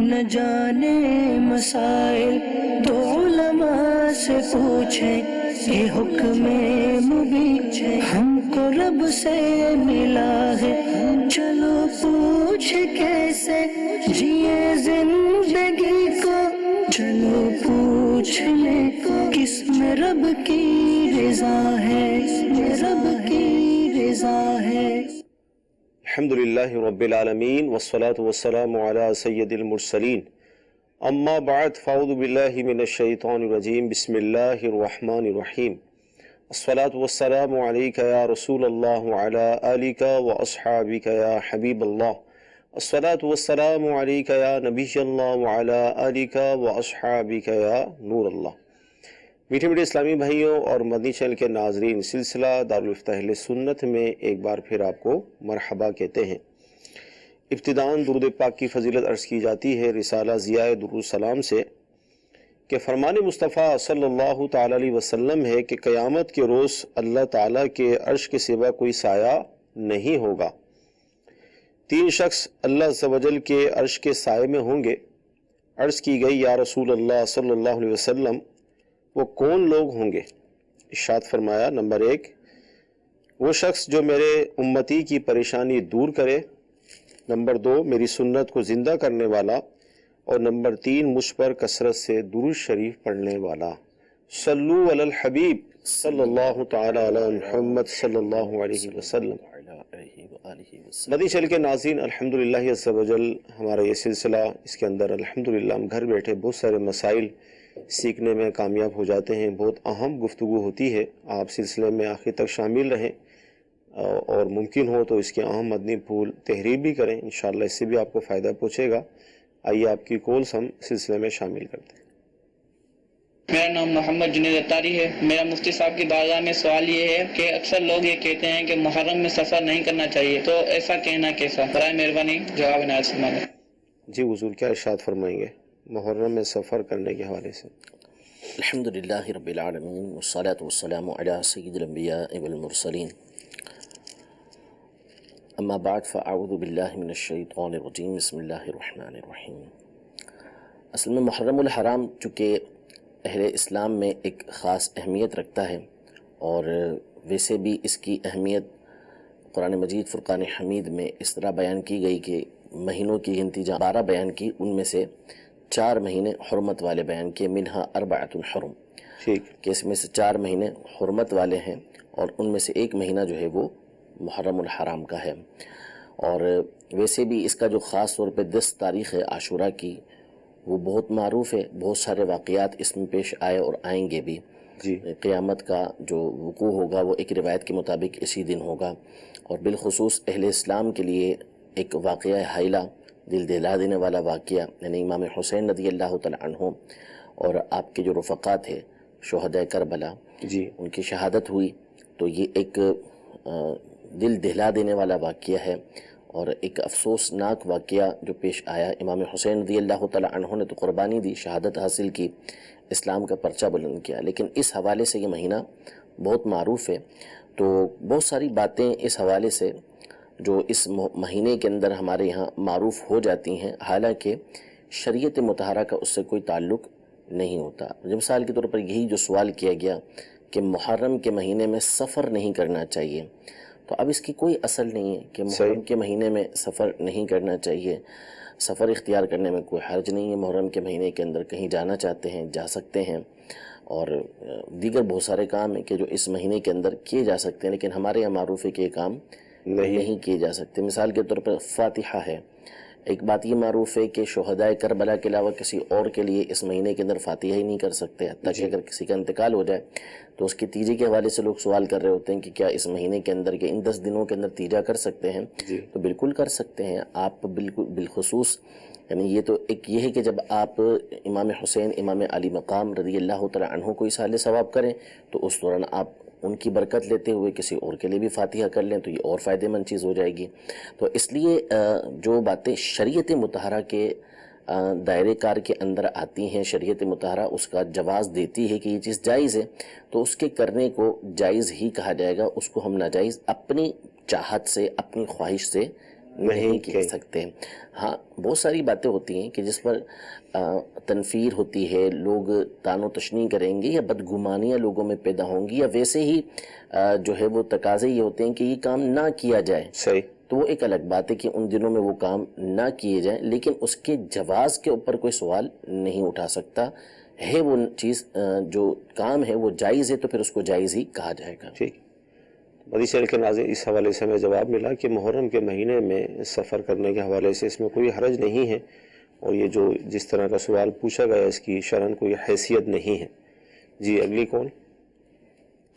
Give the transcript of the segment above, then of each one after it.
نہ جانے مسائل تو علماء سے پوچھیں، یہ حکم مبین ہم کو رب سے ملا ہے، چلو پوچھ کیسے جیے زندگی کو، چلو پوچھ لے کس میں رب کی رضا ہے، رب کی رضا ہے۔ الحمدللہ رب العالمین والصلاة والسلام علی سید المرسلین، اما بعد فاعوذ باللہ من الشیطان الرجیم، بسم اللہ الرحمن الرحیم، الصلاة والسلام علیکہ یا رسول اللہ وعلی آلکہ واصحابکہ یا حبیب اللہ، الصلاة والسلام علیکہ یا نبی اللہ وعلی آلکہ واصحابکہ یا نور اللہ۔ میٹھے میٹھے اسلامی بھائیوں اور مدنی چینل کے ناظرین، سلسلہ دارالفتہ اہل سنت میں ایک بار پھر آپ کو مرحبا کہتے ہیں۔ ابتداً درود پاک کی فضیلت عرض کی جاتی ہے رسالہ ضیاء درود السلام سے کہ فرمان مصطفیٰ صلی اللہ تعالیٰ علیہ وسلم ہے کہ قیامت کے روز اللہ تعالیٰ کے عرش کے سوا کوئی سایہ نہیں ہوگا۔ 3 شخص اللہ عز و جل کے عرش کے سائے میں ہوں گے۔ عرض کی گئی یا رسول اللہ صلی اللہ علیہ وسلم وہ کون لوگ ہوں گے؟ ارشاد فرمایا، نمبر 1 وہ شخص جو میرے امتی کی پریشانی دور کرے، نمبر 2 میری سنت کو زندہ کرنے والا، اور نمبر 3 مجھ پر کثرت سے درود شریف پڑھنے والا۔ صلو علی الحبیب صلی اللہ تعالی علی محمد صلی اللہ علیہ وسلم۔ مدنی چینل کے ناظرین، الحمدللہ عز و جل ہمارا یہ سلسلہ، اس کے اندر الحمدللہ ہم گھر بیٹھے بہت سارے مسائل سیکھنے میں کامیاب ہو جاتے ہیں۔ بہت اہم گفتگو ہوتی ہے، آپ سلسلے میں آخر تک شامل رہیں، اور ممکن ہو تو اس کے اہم مدنی پھول تحریر بھی کریں، انشاءاللہ اس سے بھی آپ کو فائدہ پہنچے گا۔ آئیے آپ کی کالز ہم سلسلے میں شامل کرتے ہیں۔ میرا نام محمد جنید اتاری ہے۔ میرا مفتی صاحب کی بارگاہ میں سوال یہ ہے کہ اکثر لوگ یہ کہتے ہیں کہ محرم میں سفر نہیں کرنا چاہیے، تو ایسا کہنا کیسا؟ برائے مہربانی جواب عنایت فرمائیں۔ جی حضور کیا ارشاد فرمائیں گے محرم میں سفر کرنے کے حوالے سے؟ الحمدللہ رب العالمین والصلاة والسلام علی سید الانبیاء والمرسلین، اما بعد فاعوذ باللہ من الشیطان الرجیم، بسم اللہ الرحمن الرحیم۔ اصل میں محرم الحرام چونکہ اہل اسلام میں ایک خاص اہمیت رکھتا ہے، اور ویسے بھی اس کی اہمیت قرآن مجید فرقان حمید میں اس طرح بیان کی گئی کہ مہینوں کی گنتی جہاں 12 بیان کی، ان میں سے 4 مہینے حرمت والے بیان کیے، منہا 4 حرم، کہ اس میں سے 4 مہینے حرمت والے ہیں، اور ان میں سے ایک مہینہ جو ہے وہ محرم الحرام کا ہے۔ اور ویسے بھی اس کا جو خاص طور پہ 10 تاریخ ہے عاشورہ کی، وہ بہت معروف ہے، بہت سارے واقعات اس میں پیش آئے اور آئیں گے بھی۔ قیامت کا جو وقوع ہوگا وہ ایک روایت کے مطابق اسی دن ہوگا، اور بالخصوص اہل اسلام کے لیے ایک واقعہ ہائلہ، دل دہلا دینے والا واقعہ، یعنی امام حسین رضی اللہ تعالیٰ عنہ اور آپ کے جو رفقات تھے شہداء کربلا، ان کی شہادت ہوئی، تو یہ ایک دل دہلا دینے والا واقعہ ہے، اور ایک افسوسناک واقعہ جو پیش آیا۔ امام حسین رضی اللہ تعالیٰ عنہ نے تو قربانی دی، شہادت حاصل کی، اسلام کا پرچہ بلند کیا، لیکن اس حوالے سے یہ مہینہ بہت معروف ہے۔ تو بہت ساری باتیں اس حوالے سے جو اس مہینے کے اندر ہمارے یہاں معروف ہو جاتی ہیں، حالانکہ شریعت مطہرہ کا اس سے کوئی تعلق نہیں ہوتا۔ مثال کے طور پر یہی جو سوال کیا گیا کہ محرم کے مہینے میں سفر نہیں کرنا چاہیے، تو اب اس کی کوئی اصل نہیں ہے کہ محرم کے مہینے میں سفر نہیں کرنا چاہیے۔ سفر اختیار کرنے میں کوئی حرج نہیں ہے، محرم کے مہینے کے اندر کہیں جانا چاہتے ہیں جا سکتے ہیں، اور دیگر بہت سارے کام ہیں کہ جو اس مہینے کے اندر کیے جا سکتے ہیں، لیکن ہمارے یہاں معروف ہے کہ یہ کام نہیں کیے جا سکتے۔ مثال کے طور پر فاتحہ ہے، ایک بات یہ معروف ہے کہ شہداء کربلا کے علاوہ کسی اور کے لیے اس مہینے کے اندر فاتحہ ہی نہیں کر سکتے، حتیٰ کہ اگر کسی کا انتقال ہو جائے تو اس کی تیجے کے حوالے سے لوگ سوال کر رہے ہوتے ہیں کہ کیا اس مہینے کے اندر کہ ان 10 دنوں کے اندر تیجا کر سکتے ہیں؟ تو بالکل کر سکتے ہیں آپ، بالکل بالخصوص یعنی یہ تو ایک یہ ہے کہ جب آپ امام حسین امام علی مقام رضی اللہ تعالیٰ عنہ کو اصحال ثواب کریں تو اس دوران آپ ان کی برکت لیتے ہوئے کسی اور کے لیے بھی فاتحہ کر لیں تو یہ اور فائدہ مند چیز ہو جائے گی۔ تو اس لیے جو باتیں شریعت مطہرہ کے دائرے کار کے اندر آتی ہیں، شریعت مطہرہ اس کا جواز دیتی ہے کہ یہ چیز جائز ہے، تو اس کے کرنے کو جائز ہی کہا جائے گا، اس کو ہم ناجائز اپنی چاہت سے اپنی خواہش سے نہیں کہہ سکتے. ہاں بہت ساری باتیں ہوتی ہیں کہ جس پر تنفیر ہوتی ہے، لوگ تان و تشنیع کریں گے یا بدگمانیاں لوگوں میں پیدا ہوں گی، یا ویسے ہی جو ہے وہ تقاضے یہ ہوتے ہیں کہ یہ کام نہ کیا جائے. صحیح. تو وہ ایک الگ بات ہے کہ ان دنوں میں وہ کام نہ کیے جائیں، لیکن اس کے جواز کے اوپر کوئی سوال نہیں اٹھا سکتا ہے. وہ چیز جو کام ہے وہ جائز ہے تو پھر اس کو جائز ہی کہا جائے گا. ٹھیک. مدنی چینل کے ناظرین، اس حوالے سے ہمیں جواب ملا کہ محرم کے مہینے میں سفر کرنے کے حوالے سے اس میں کوئی حرج نہیں ہے، اور یہ جو جس طرح کا سوال پوچھا گیا اس کی شرعاً کوئی حیثیت نہیں ہے. جی اگلی کون؟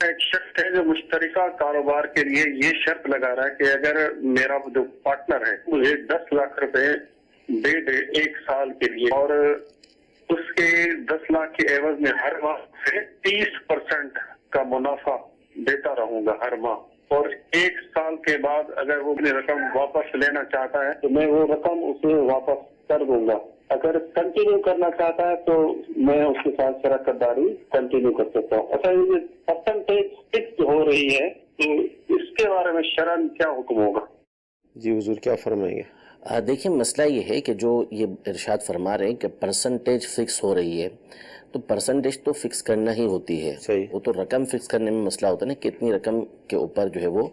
ایک شخص ہے جو مشترکہ کاروبار کے لیے یہ شرط لگا رہا ہے کہ اگر میرا جو پارٹنر ہے مجھے 10 لاکھ روپے دے دے 1 سال کے لیے، اور اس کے 10 لاکھ کے عوض میں ہر ماہ سے 30% کا منافع دیتا رہوں گا ہر ماہ، اور 1 سال کے بعد اگر وہ اپنی رقم واپس لینا چاہتا ہے تو میں وہ رقم اسے واپس کر دوں گا. اگر کنٹینیو کرنا چاہتا ہے تو میں اس کے ساتھ شراکت داری کنٹینیو کر سکتا ہوں. اچھا یہ پرسنٹیج فکس ہو رہی ہے تو اس کے بارے میں شرعاً کیا حکم ہوگا؟ جی حضور کیا فرمائیں گے؟ دیکھیں مسئلہ یہ ہے کہ جو یہ ارشاد فرما رہے ہیں کہ پرسنٹیج فکس ہو رہی ہے، تو پرسنٹیج تو فکس کرنا ہی ہوتی ہے. صحیح. وہ تو رقم فکس کرنے میں مسئلہ ہوتا ہے نا، کہ اتنی رقم کے اوپر جو ہے وہ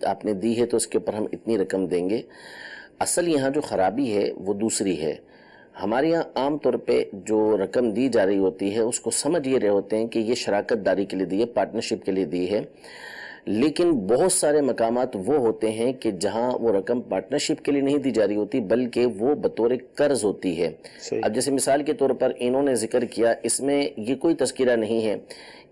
آپ نے دی ہے تو اس کے اوپر ہم اتنی رقم دیں گے. اصل یہاں جو خرابی ہے وہ دوسری ہے. ہمارے یہاں عام طور پہ جو رقم دی جا رہی ہوتی ہے اس کو سمجھ یہ رہے ہوتے ہیں کہ یہ شراکت داری کے لیے دی ہے، پارٹنرشپ کے لیے دی ہے، لیکن بہت سارے مقامات وہ ہوتے ہیں کہ جہاں وہ رقم پارٹنرشپ کے لیے نہیں دی جا رہی ہوتی بلکہ وہ بطور قرض ہوتی ہے. اب جیسے مثال کے طور پر انہوں نے ذکر کیا، اس میں یہ کوئی تذکرہ نہیں ہے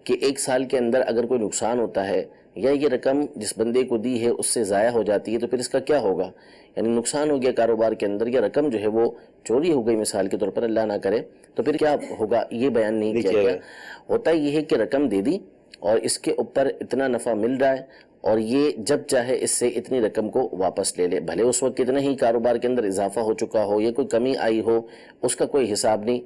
کہ 1 سال کے اندر اگر کوئی نقصان ہوتا ہے یا یہ رقم جس بندے کو دی ہے اس سے ضائع ہو جاتی ہے تو پھر اس کا کیا ہوگا. یعنی نقصان ہو گیا کاروبار کے اندر، یا رقم جو ہے وہ چوری ہو گئی مثال کے طور پر، اللہ نہ کرے، تو پھر کیا ہوگا یہ بیان نہیں کیا گیا. ہوتا یہ ہے کہ رقم دے دی اور اس کے اوپر اتنا نفع مل رہا ہے، اور یہ جب چاہے اس سے اتنی رقم کو واپس لے لے، بھلے اس وقت کتنا ہی کاروبار کے اندر اضافہ ہو چکا ہو یا کوئی کمی آئی ہو، اس کا کوئی حساب نہیں.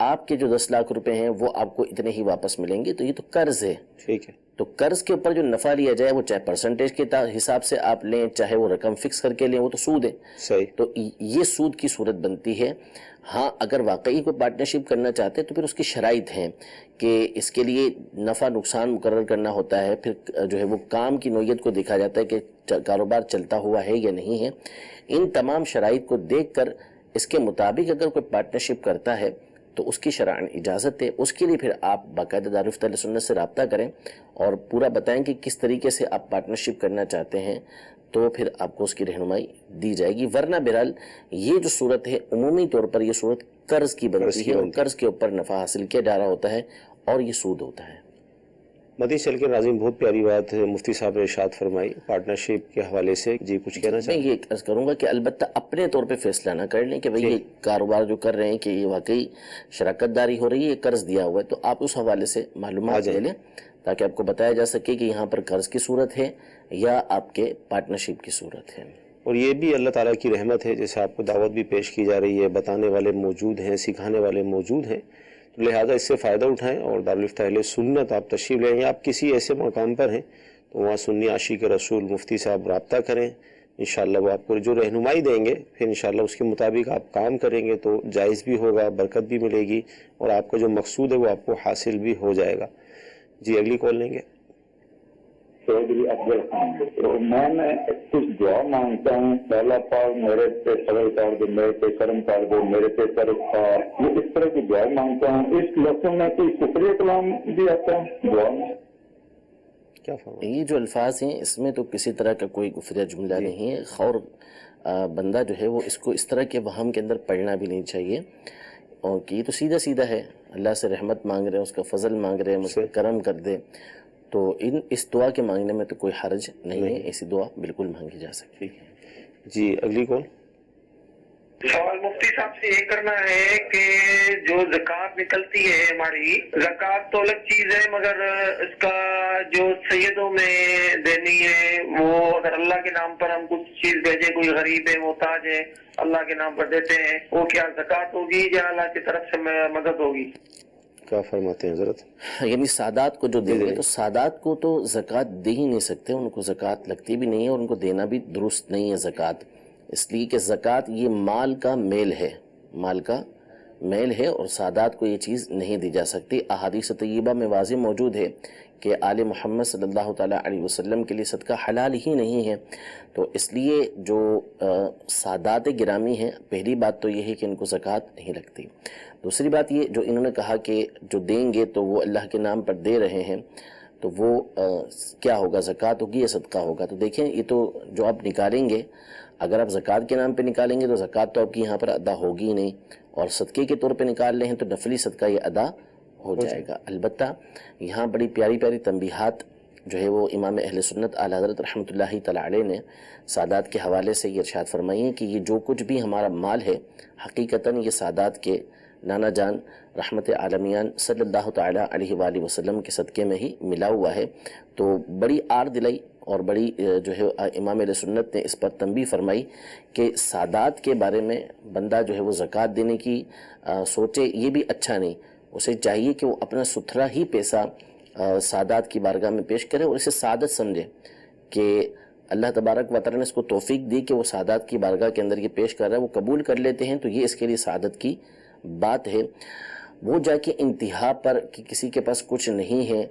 آپ کے جو 10 لاکھ روپے ہیں وہ آپ کو اتنے ہی واپس ملیں گے. تو یہ تو قرض ہے. ٹھیک ہے. تو قرض کے اوپر جو نفع لیا جائے وہ چاہے پرسنٹیج کے حساب سے آپ لیں، چاہے وہ رقم فکس کر کے لیں، وہ تو سود ہے. صحیح. تو یہ سود کی صورت بنتی ہے. ہاں اگر واقعی کوئی پارٹنرشپ کرنا چاہتے تو پھر اس کی شرائط ہیں کہ اس کے لیے نفع نقصان مقرر کرنا ہوتا ہے، پھر جو ہے وہ کام کی نوعیت کو دیکھا جاتا ہے کہ کاروبار چلتا ہوا ہے یا نہیں ہے. ان تمام شرائط کو دیکھ کر اس کے مطابق اگر کوئی پارٹنرشپ کرتا ہے تو اس کی شرعاً اجازت ہے. اس کے لیے پھر آپ باقاعدہ دارالفتہ اہل سنت سے رابطہ کریں اور پورا بتائیں کہ کس طریقے سے آپ پارٹنرشپ کرنا چاہتے ہیں، تو پھر آپ کو اس کی رہنمائی دی جائے گی. ورنہ بہرحال یہ جو صورت ہے عمومی طور پر یہ صورت قرض کی بنتی ہے، اور قرض کے اوپر نفع حاصل کیا جا رہا ہوتا ہے اور یہ سود ہوتا ہے. مدنی چینل کے ناظرین، بہت پیاری بات مفتی صاحب نے ارشاد فرمائی پارٹنرشپ کے حوالے سے. جی کچھ کہنا چاہیں؟ میں یہ عرض کروں گا کہ البتہ اپنے طور پہ فیصلہ نہ کر لیں کہ بھئی یہ کاروبار جو کر رہے ہیں کہ یہ واقعی شراکت داری ہو رہی ہے، یہ قرض دیا ہوا ہے، تو آپ اس حوالے سے معلومات لے لیں تاکہ آپ کو بتایا جا سکے کہ یہاں پر قرض کی صورت ہے یا آپ کے پارٹنرشپ کی صورت ہے. اور یہ بھی اللہ تعالیٰ کی رحمت ہے، جیسے آپ کو دعوت بھی پیش کی جا رہی ہے، بتانے والے موجود ہیں، سکھانے والے موجود ہیں، تو لہٰذا اس سے فائدہ اٹھائیں. اور دارالفتہ اہل سنت آپ تشریف لیں، یا آپ کسی ایسے مقام پر ہیں تو وہاں سنی عاشق رسول مفتی صاحب رابطہ کریں. انشاءاللہ وہ آپ کو جو رہنمائی دیں گے پھر انشاءاللہ اس کے مطابق آپ کام کریں گے تو جائز بھی ہوگا، برکت بھی ملے گی، اور آپ کا جو مقصود ہے وہ آپ کو حاصل بھی ہو جائے گا. جی اگلی کال لیں گے. چودھری افضل خان. تو میں کچھ دعا مانگتا ہوں. پہلا پاک میرے پہ صبر کر دو، میرے پہ کرم کر دو، میرے پہ کرم کر، یہ اس طرح کی دعا مانگتا ہوں. اس لفظ میں کوئی کفری کلام بھی آتا ہے دعا میں؟ کیا فرمائیں؟ یہ جو الفاظ ہیں اس میں تو کسی طرح کا کوئی کفریہ جملہ نہیں ہے. اور بندہ جو ہے وہ اس کو اس طرح کے وہم کے اندر پڑھنا بھی نہیں چاہیے، اور کہ یہ تو سیدھا سیدھا ہے، اللہ سے رحمت مانگ رہے ہیں، اس کا فضل مانگ رہے ہیں، اس کا کرم کر دے. تو اس دعا کے مانگنے میں تو کوئی حرج نہیں ہے، ایسی دعا بالکل مانگی جا سکتی ہے. جی اگلی کال. سوال مفتی صاحب سے یہ کرنا ہے کہ جو زکوٰۃ نکلتی ہے ہماری، زکوٰۃ تو الگ چیز ہے، مگر اس کا جو سیدوں میں دینی ہے وہ اگر اللہ کے نام پر ہم کچھ چیز بھیجیں، کوئی غریب ہے، محتاج ہے، اللہ کے نام پر دیتے ہیں، وہ کیا زکوٰۃ ہوگی یا اللہ کی طرف سے مدد ہوگی؟ کیا فرماتے ہیں حضرت؟ یعنی سادات کو جو دیں گے تو سادات کو تو زکوٰۃ دے ہی نہیں سکتے، ان کو زکوٰۃ لگتی بھی نہیں ہے اور ان کو دینا بھی درست نہیں ہے زکوٰۃ، اس لیے کہ زکوٰۃ یہ مال کا میل ہے، مال کا میل ہے، اور سادات کو یہ چیز نہیں دی جا سکتی۔ احادیث طیبہ میں واضح موجود ہے کہ آل محمد صلی اللہ تعالیٰ علیہ وسلم کے لیے صدقہ حلال ہی نہیں ہے، تو اس لیے جو سادات گرامی ہیں، پہلی بات تو یہ ہے کہ ان کو زکوٰۃ نہیں لگتی۔ دوسری بات یہ جو انہوں نے کہا کہ جو دیں گے تو وہ اللہ کے نام پر دے رہے ہیں، تو وہ کیا ہوگا، زکوٰۃ ہوگی یا صدقہ ہوگا؟ تو دیکھیں یہ تو جو آپ نکالیں گے، اگر آپ زکوٰۃ کے نام پہ نکالیں گے تو زکوٰۃ تو آپ کی یہاں پر ادا ہوگی ہی نہیں، اور صدقے کے طور پہ نکال رہے ہیں تو نفلی صدقہ یہ ادا ہو جائے گا۔ البتہ یہاں بڑی پیاری پیاری تنبیہات جو ہے وہ امام اہل سنت اعلیٰ حضرت رحمۃ اللہ تعالیٰ علیہ نے سادات کے حوالے سے یہ ارشاد فرمائی ہے کہ یہ جو کچھ بھی ہمارا مال ہے حقیقتاً یہ سادات کے نانا جان رحمت عالمیان صلی اللہ تعالیٰ علیہ وآلہ وسلم کے صدقے میں ہی ملا ہوا ہے۔ تو بڑی آر دلائی اور بڑی جو ہے امام اہل سنت نے اس پر تنبیہ فرمائی کہ سادات کے بارے میں بندہ جو ہے وہ زکوٰۃ دینے کی سوچے، یہ بھی اچھا نہیں، اسے چاہیے کہ وہ اپنا ستھرا ہی پیسہ سادات کی بارگاہ میں پیش کرے اور اسے سعادت سمجھے کہ اللہ تبارک و تعالیٰ نے اس کو توفیق دی کہ وہ سادات کی بارگاہ کے اندر یہ پیش کر رہا ہے، وہ قبول کر لیتے ہیں تو یہ اس کے لیے سعادت کی بات ہے۔ وہ جا کے انتہا پر کہ کسی کے پاس کچھ نہیں ہے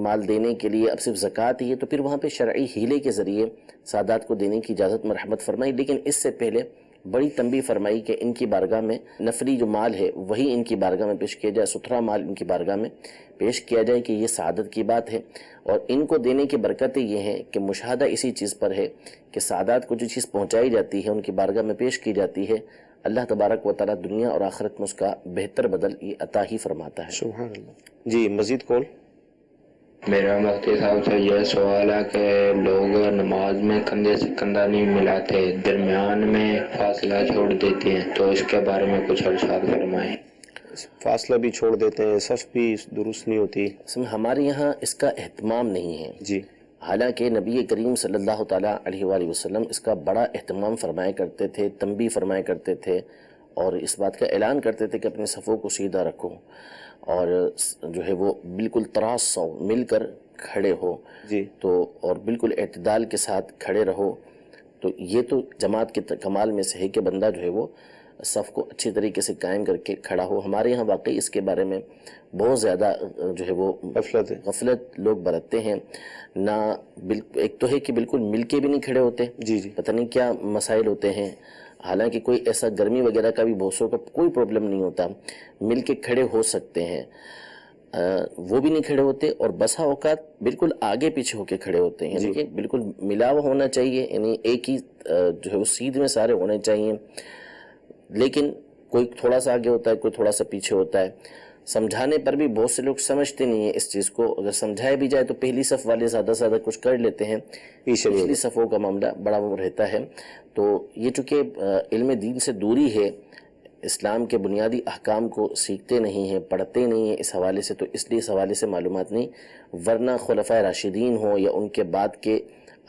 مال دینے کے لیے، اب صرف زکوٰۃ ہی ہے، تو پھر وہاں پہ شرعی ہیلے کے ذریعے سادات کو دینے کی اجازت مرحمت فرمائی، لیکن اس سے پہلے بڑی تنبیہ فرمائی کہ ان کی بارگاہ میں نفلی جو مال ہے وہی ان کی بارگاہ میں پیش کیا جائے، ستھرا مال ان کی بارگاہ میں پیش کیا جائے کہ یہ سعادت کی بات ہے۔ اور ان کو دینے کی برکتیں یہ ہیں کہ مشاہدہ اسی چیز پر ہے کہ سادات کو جو چیز پہنچائی جاتی ہے ان کی بارگاہ میں پیش کی جاتی ہے، اللہ تبارک و تعالیٰ دنیا اور آخرت میں اس کا بہتر بدل یہ عطا ہی فرماتا ہے۔ سبحان اللہ۔ جی مزید کال۔ میرا مفتی صاحب سے یہ سوال ہے کہ لوگ نماز میں کندھے سے کندھا نہیں ملاتے، درمیان میں فاصلہ چھوڑ دیتے ہیں، تو اس کے بارے میں کچھ ارشاد فرمائیں۔ فاصلہ بھی چھوڑ دیتے ہیں، صف بھی درست نہیں ہوتی۔ ہمارے یہاں اس کا اہتمام نہیں ہے، جی، حالانکہ نبی کریم صلی اللہ تعالیٰ علیہ وآلہ وسلم اس کا بڑا اہتمام فرمایا کرتے تھے، تنبیہ فرمایا کرتے تھے، اور اس بات کا اعلان کرتے تھے کہ اپنے صفوں کو سیدھا رکھو اور جو ہے وہ بالکل تراس سو مل کر کھڑے ہو، جی، تو اور بالکل اعتدال کے ساتھ کھڑے رہو۔ تو یہ تو جماعت کے کمال میں سے ہے کہ بندہ جو ہے وہ صف کو اچھی طریقے سے قائم کر کے کھڑا ہو۔ ہمارے یہاں واقعی اس کے بارے میں بہت زیادہ جو ہے وہ غفلت لوگ برتتے ہیں، نہ ایک تو ہے کہ بالکل مل کے بھی نہیں کھڑے ہوتے، جی جی، پتہ نہیں کیا مسائل ہوتے ہیں، حالانکہ کوئی ایسا گرمی وغیرہ کا بھی بوسوں کا کوئی پرابلم نہیں ہوتا، مل کے کھڑے ہو سکتے ہیں، وہ بھی نہیں کھڑے ہوتے، اور بسا اوقات بالکل آگے پیچھے ہو کے کھڑے ہوتے ہیں، یعنی کہ بالکل ملا ہوا ہونا چاہیے، یعنی ایک ہی جو ہے وہ سیدھ میں سارے ہونے چاہیے، لیکن کوئی تھوڑا سا آگے ہوتا ہے، کوئی تھوڑا سا پیچھے ہوتا ہے۔ سمجھانے پر بھی بہت سے لوگ سمجھتے نہیں ہیں اس چیز کو، اگر سمجھایا بھی جائے تو پہلی صف والے زیادہ سے زیادہ کچھ کر لیتے ہیں، پچھلی صفوں کا معاملہ بڑا وہ رہتا ہے۔ تو یہ چونکہ علم دین سے دوری ہے، اسلام کے بنیادی احکام کو سیکھتے نہیں ہیں، پڑھتے نہیں ہیں اس حوالے سے، تو اس لیے اس حوالے سے معلومات نہیں، ورنہ خلفائے راشدین ہوں یا ان کے بعد کے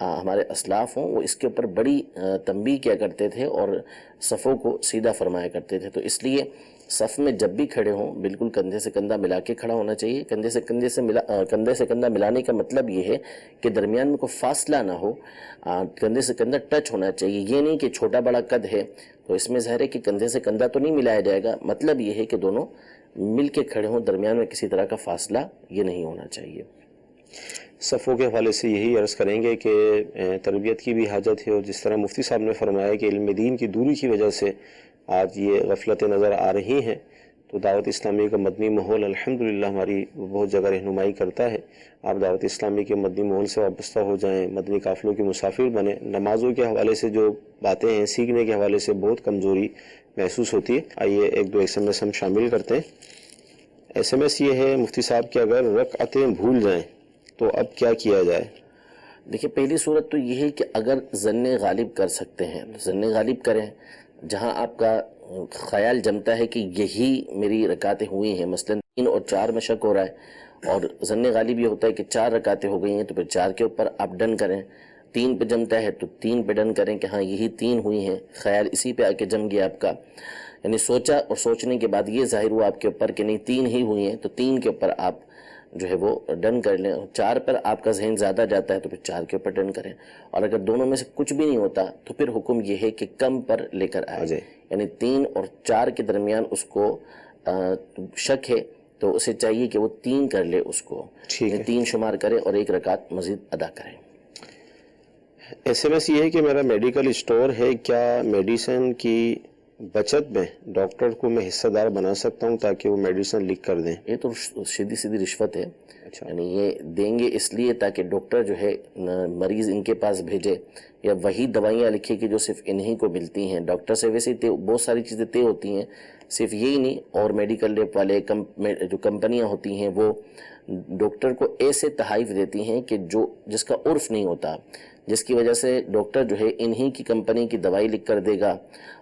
ہمارے اسلاف ہوں، وہ اس کے اوپر بڑی تنبیہ کیا کرتے تھے اور صفوں کو سیدھا فرمایا کرتے تھے۔ تو اس لیے صف میں جب بھی کھڑے ہوں بالکل کندھے سے کندھا ملا کے کھڑا ہونا چاہیے۔ کندھے سے کندھا ملانے کا مطلب یہ ہے کہ درمیان میں کوئی فاصلہ نہ ہو، کندھے سے کندھا ٹچ ہونا چاہیے، یہ نہیں کہ چھوٹا بڑا قد ہے تو اس میں ظاہر ہے کہ کندھے سے کندھا تو نہیں ملایا جائے گا، مطلب یہ ہے کہ دونوں مل کے کھڑے ہوں، درمیان میں کسی طرح کا فاصلہ یہ نہیں ہونا چاہیے۔ صفوں کے حوالے سے یہی عرض کریں گے کہ تربیت کی بھی حاجت ہے، اور جس طرح مفتی صاحب نے فرمایا کہ علم دین کی دوری کی وجہ سے آج یہ غفلتیں نظر آ رہی ہیں، تو دعوت اسلامی کا مدنی ماحول الحمدللہ ہماری بہت جگہ رہنمائی کرتا ہے۔ آپ دعوت اسلامی کے مدنی ماحول سے وابستہ ہو جائیں، مدنی قافلوں کے مسافر بنیں۔ نمازوں کے حوالے سے جو باتیں ہیں، سیکھنے کے حوالے سے بہت کمزوری محسوس ہوتی ہے۔ آئیے ایک دو ایس ایم ایس ہم شامل کرتے ہیں۔ ایس ایم ایس یہ ہے مفتی صاحب کہ اگر رکعتیں بھول جائیں تو اب کیا کیا جائے؟ دیکھیں، پہلی صورت تو یہ ہے کہ اگر ظن غالب کر سکتے ہیں تو ظن غالب کریں، جہاں آپ کا خیال جمتا ہے کہ یہی میری رکعتیں ہوئی ہیں، مثلا 3 اور 4 میں شک ہو رہا ہے، اور ظن غالب یہ ہوتا ہے کہ 4 رکعتیں ہو گئی ہیں، تو پھر 4 کے اوپر آپ ڈن کریں۔ 3 پہ جمتا ہے تو 3 پہ ڈن کریں کہ ہاں یہی 3 ہوئی ہیں، خیال اسی پہ آ کے جم گیا آپ کا، یعنی سوچا اور سوچنے کے بعد یہ ظاہر ہوا آپ کے اوپر کہ نہیں 3 ہی ہوئی ہیں تو 3 کے اوپر آپ جو ہے وہ ڈن کر لیں. 4 پر آپ کا ذہن زیادہ جاتا ہے تو پھر 4 کے اوپر ڈن کریں, اور اگر دونوں میں سے کچھ بھی نہیں ہوتا تو پھر حکم یہ ہے کہ کم پر لے کر آئے, یعنی 3 اور 4 کے درمیان اس کو شک ہے تو اسے چاہیے کہ وہ 3 کر لے, اس کو 3 شمار کرے اور 1 رکعت مزید ادا کرے. ایس ایم ایس یہ ہے کہ میرا میڈیکل اسٹور ہے, کیا میڈیسن کی بچت میں ڈاکٹر کو میں حصہ دار بنا سکتا ہوں تاکہ وہ میڈیسن لکھ کر دیں؟ یہ تو سیدھی رشوت ہے. یعنی یہ دیں گے اس لیے تاکہ ڈاکٹر جو ہے مریض ان کے پاس بھیجے, یا وہی دوائیاں لکھے کہ جو صرف انہی کو ملتی ہیں. ڈاکٹر سے ویسے ہی بہت ساری چیزیں طے ہوتی ہیں, صرف یہی نہیں, اور میڈیکل لیب والے جو کمپنیاں ہوتی ہیں وہ ڈاکٹر کو ایسے تحائف دیتی ہیں کہ جس کا عرف نہیں ہوتا, جس کی وجہ سے ڈاکٹر جو ہے انہی کی کمپنی کی دوائی لکھ کر دے گا,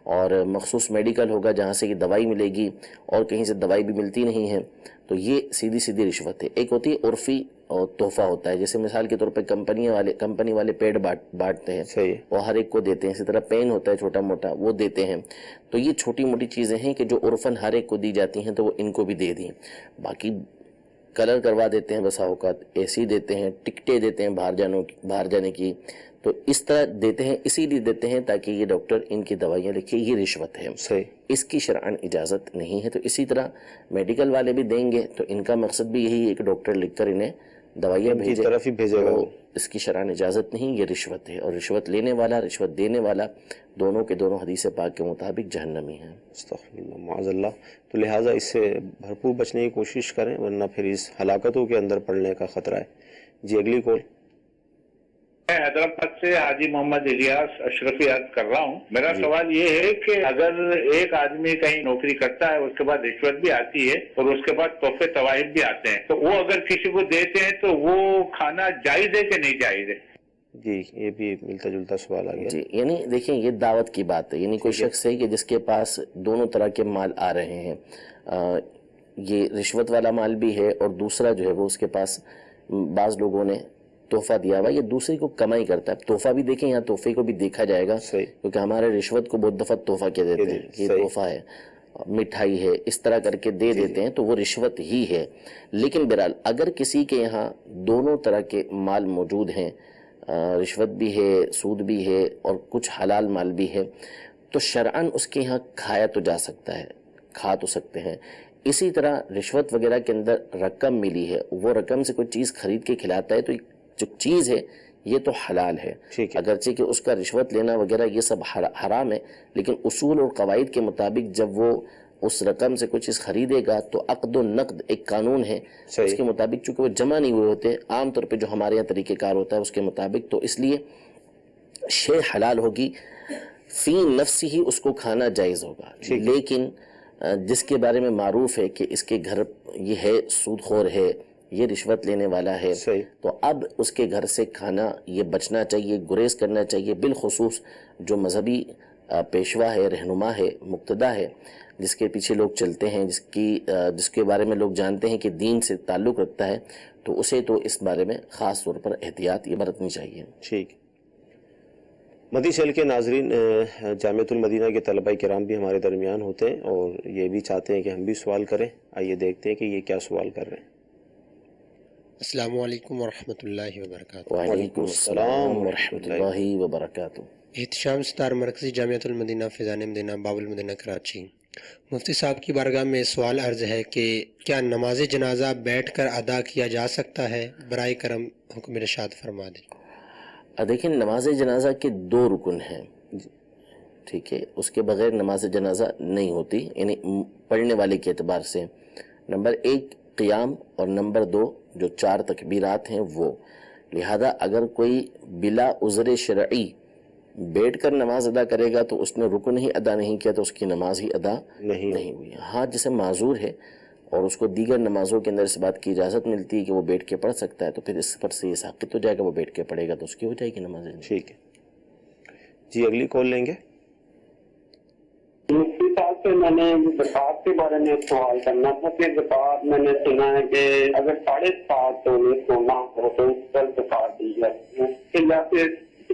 اور مخصوص میڈیکل ہوگا جہاں سے یہ دوائی ملے گی اور کہیں سے دوائی بھی ملتی نہیں ہے. تو یہ سیدھی رشوت ہے. ایک ہوتی ہے عرفی اور تحفہ ہوتا ہے, جیسے مثال کے طور پہ کمپنی والے پیڈ بانٹتے ہیں, وہ ہر ایک کو دیتے ہیں. اسی طرح پین ہوتا ہے چھوٹا موٹا, وہ دیتے ہیں. تو یہ چھوٹی موٹی چیزیں ہیں کہ جو عرفاً ہر ایک کو دی جاتی ہیں تو وہ ان کو بھی دے دیں. باقی کلر کروا دیتے ہیں, بسا اوقات اے سی دیتے ہیں, ٹکٹیں دیتے ہیں باہر جانے کی, تو اس طرح دیتے ہیں. اسی لیے دیتے ہیں تاکہ یہ ڈاکٹر ان کی دوائیاں لکھے. یہ رشوت ہے, اس کی شرعاً اجازت نہیں ہے. تو اسی طرح میڈیکل والے بھی دیں گے تو ان کا مقصد بھی یہی ہے کہ ڈاکٹر لکھ کر انہیں دوائیاں بھیجے گا. اس کی شرعاً اجازت نہیں, یہ رشوت ہے. اور رشوت لینے والا رشوت دینے والا دونوں کے دونوں حدیث پاک کے مطابق جہنمی ہیں. استغفر اللہ معاذ اللہ. تو لہٰذا اس سے بھرپور بچنے کی کوشش کریں, ورنہ پھر اس ہلاکتوں کے اندر پڑنے کا خطرہ ہے. جی اگلی کال. میں حیدرآباد سے حاجی محمد الیاس اشرفی عرض کر رہا ہوں. میرا سوال یہ ہے کہ اگر ایک آدمی کہیں نوکری کرتا ہے, اس کے بعد رشوت بھی آتی ہے اور اس کے بعد تحفے تواہب بھی آتے ہیں, تو وہ اگر کسی کو دیتے ہیں تو وہ کھانا جائز ہے کہ نہیں جائز ہے؟ جی یہ بھی ملتا جلتا سوال آ گیا. جی یعنی دیکھیں یہ دعوت کی بات ہے. یعنی کوئی شخص ہے کہ جس کے پاس دونوں طرح کے مال آ رہے ہیں, یہ رشوت والا مال بھی ہے اور دوسرا جو ہے وہ اس کے پاس بعض لوگوں نے تحفہ دیا ہوا, یہ دوسرے کو کمائی کرتا ہے. تحفہ بھی دیکھیں, یہاں تحفے کو بھی دیکھا جائے گا, کیونکہ ہمارے رشوت کو بہت دفعہ تحفہ کہہ دیتے ہیں, یہ تحفہ ہے, مٹھائی ہے, اس طرح کر کے دے دیتے ہیں, تو وہ رشوت ہی ہے. لیکن بہرحال اگر کسی کے یہاں دونوں طرح کے مال موجود ہیں, رشوت بھی ہے, سود بھی ہے, اور کچھ حلال مال بھی ہے, تو شرعاً اس کے یہاں کھایا تو جا سکتا ہے, کھا تو سکتے ہیں. اسی طرح رشوت وغیرہ کے اندر رقم ملی ہے, وہ رقم سے کوئی چیز خرید کے کھلاتا ہے تو جو چیز ہے یہ تو حلال ہے, اگرچہ کہ اس کا رشوت لینا وغیرہ یہ سب حرام ہے, لیکن اصول اور قواعد کے مطابق جب وہ اس رقم سے کچھ چیز خریدے گا تو عقد و نقد ایک قانون ہے, اس کے مطابق چونکہ وہ جمع نہیں ہوئے ہوتے عام طور پہ جو ہمارے یہاں طریقہ کار ہوتا ہے اس کے مطابق, تو اس لیے شے حلال ہوگی, فی نفس ہی اس کو کھانا جائز ہوگا. لیکن جس کے بارے میں معروف ہے کہ اس کے گھر یہ ہے سود خور ہے, یہ رشوت لینے والا ہے, تو اب اس کے گھر سے کھانا یہ بچنا چاہیے, گریز کرنا چاہیے. بالخصوص جو مذہبی پیشوا ہے, رہنما ہے, مقتدا ہے, جس کے پیچھے لوگ چلتے ہیں, جس کے بارے میں لوگ جانتے ہیں کہ دین سے تعلق رکھتا ہے, تو اسے تو اس بارے میں خاص طور پر احتیاط یہ برتنی چاہیے. ٹھیک. مدی چل کے ناظرین, جامعۃ المدینہ کے طلباء کرام بھی ہمارے درمیان ہوتے ہیں اور یہ بھی چاہتے ہیں کہ ہم بھی سوال کریں. آئیے دیکھتے ہیں کہ یہ کیا سوال کر رہے ہیں. السلام علیکم ورحمۃ اللہ وبرکاتہ. وعلیکم السلام ورحمۃ اللہ وبرکاتہ. احتشام ستار مرکزی جامعۃ المدینہ فیضان مدینہ باب المدینہ کراچی. مفتی صاحب کی بارگاہ میں سوال عرض ہے کہ کیا نماز جنازہ بیٹھ کر ادا کیا جا سکتا ہے؟ برائے کرم حکم ارشاد فرما دیں. دیکھیں نماز جنازہ کے 2 رکن ہیں, ٹھیک ہے, اس کے بغیر نماز جنازہ نہیں ہوتی, یعنی پڑھنے والے کے اعتبار سے. نمبر 1 قیام, اور نمبر 2 جو 4 تکبیرات ہیں وہ. لہذا اگر کوئی بلا عذر شرعی بیٹھ کر نماز ادا کرے گا تو اس نے رکن ہی ادا نہیں کیا, تو اس کی نماز ہی ادا نہیں ہوئی. ہاں جسے معذور ہے اور اس کو دیگر نمازوں کے اندر اس بات کی اجازت ملتی ہے کہ وہ بیٹھ کے پڑھ سکتا ہے, تو پھر اس پر سے یہ ساقط ہو جائے گا, وہ بیٹھ کے پڑھے گا تو اس کی ہو جائے گی نماز. ٹھیک ہے جی اگلی کال لیں گے. مفتی صاحب سے میں نے زکوٰۃ کے بارے میں سوال کرنا تھا کہ زکوٰۃ میں نے سنا ہے کہ اگر 7.5 تولے سونا ہو تو اس پر زکوٰۃ دی جاتی ہے, یا پھر